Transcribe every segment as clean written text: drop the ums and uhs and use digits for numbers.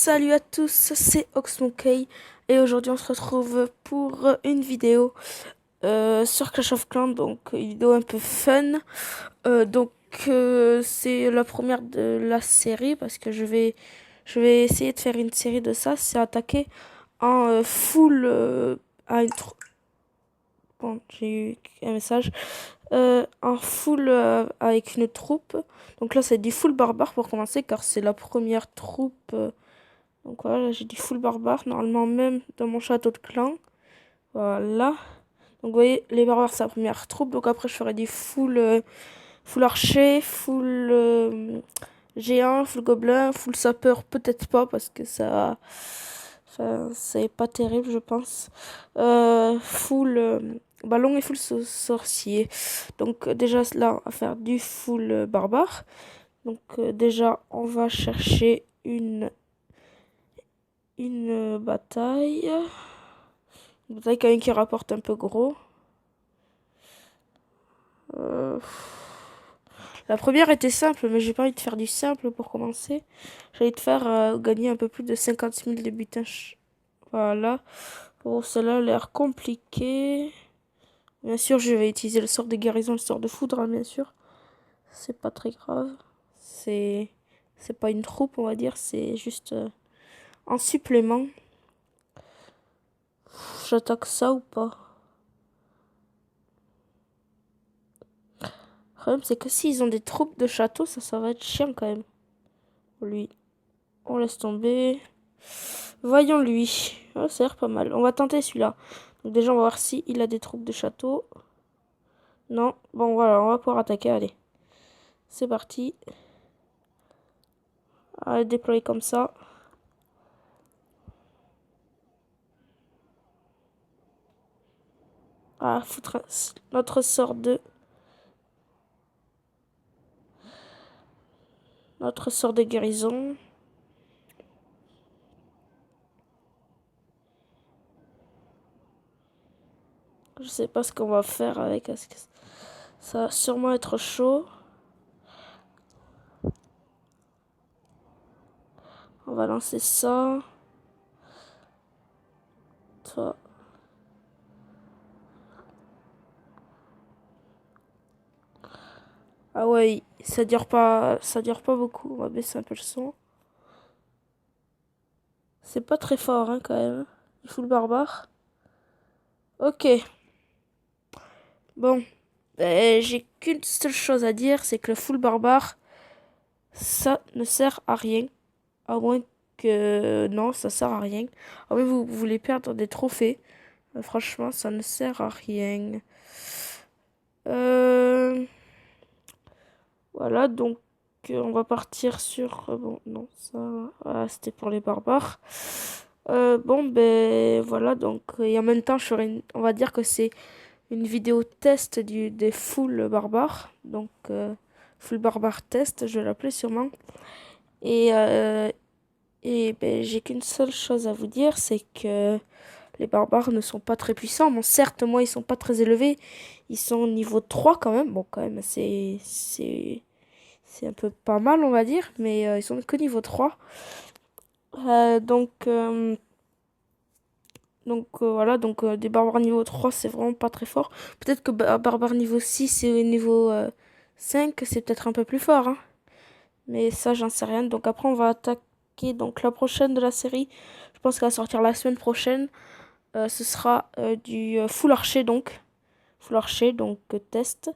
Salut à tous, c'est Oxmonkey et aujourd'hui on se retrouve pour une vidéo sur Clash of Clans, donc une vidéo un peu fun. C'est la première de la série parce que je vais essayer de faire une série de ça. C'est attaquer en full à une bon, j'ai eu un message en full avec une troupe. Donc là c'est du full barbare pour commencer car c'est la première troupe. Donc voilà, j'ai du full barbare, normalement même dans mon château de clan. Voilà. Donc vous voyez, les barbares c'est la première troupe. Donc après je ferai du full archer, full géant, full gobelin, full sapeur, peut-être pas parce que ça... Enfin, c'est pas terrible je pense. Full ballon et full sorcier. Donc déjà là, on va faire du full barbare. Donc déjà on va chercher une bataille. Une bataille quand même qui rapporte un peu gros. Euh, La première était simple, mais j'ai pas envie de faire du simple pour commencer. J'ai envie de faire gagner un peu plus de 50 000 de butin. Voilà. Bon, celle-là a l'air compliquée. Bien sûr, je vais utiliser le sort de guérison, le sort de foudre, hein, bien sûr. C'est pas très grave. C'est pas une troupe, on va dire. C'est juste un supplément. J'attaque ça ou pas? Le problème, c'est que s'ils ont des troupes de château, ça va être chiant quand même. Lui, on laisse tomber. Voyons lui. Oh, ça a l'air pas mal. On va tenter celui-là. Donc déjà, on va voir si il a des troupes de château. Non. Bon, voilà, on va pouvoir attaquer. Allez. C'est parti. Allez, déployer comme ça. Ah, foutre notre sort de... Notre sort de guérison. Je sais pas ce qu'on va faire avec. Ça va sûrement être chaud. On va lancer ça. Toi. Ah ouais, ça dure pas beaucoup. On va baisser un peu le son. C'est pas très fort, hein, quand même. Il fout le barbare. Ok. Bon. J'ai qu'une seule chose à dire, c'est que le full barbare, ça ne sert à rien. À moins que... Non, ça sert à rien. Ah oui, vous voulez perdre des trophées. Franchement, ça ne sert à rien. Euh... Voilà, donc on va partir sur... bon, non, ça... Voilà, c'était pour les barbares. Bon, ben voilà, donc... et en même temps, on va dire que c'est une vidéo test des full barbares. Donc, full barbare test, je vais l'appeler sûrement. Et, ben, j'ai qu'une seule chose à vous dire, c'est que les barbares ne sont pas très puissants. Bon, certes, moi, ils sont pas très élevés. Ils sont niveau 3 quand même. Bon, quand même, c'est un peu pas mal, on va dire. Mais ils sont que niveau 3. Voilà, donc des barbares niveau 3, c'est vraiment pas très fort. Peut-être que barbare niveau 6 et niveau 5, c'est peut-être un peu plus fort, hein. Mais ça, j'en sais rien. Donc après, on va attaquer donc la prochaine de la série. Je pense qu'elle va sortir la semaine prochaine. Ce sera du full archer, donc. Full archer, donc test.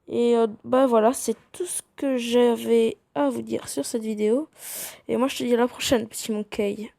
Et bah voilà, c'est tout ce que j'avais à vous dire sur cette vidéo. Et moi, je te dis à la prochaine, petit monkey.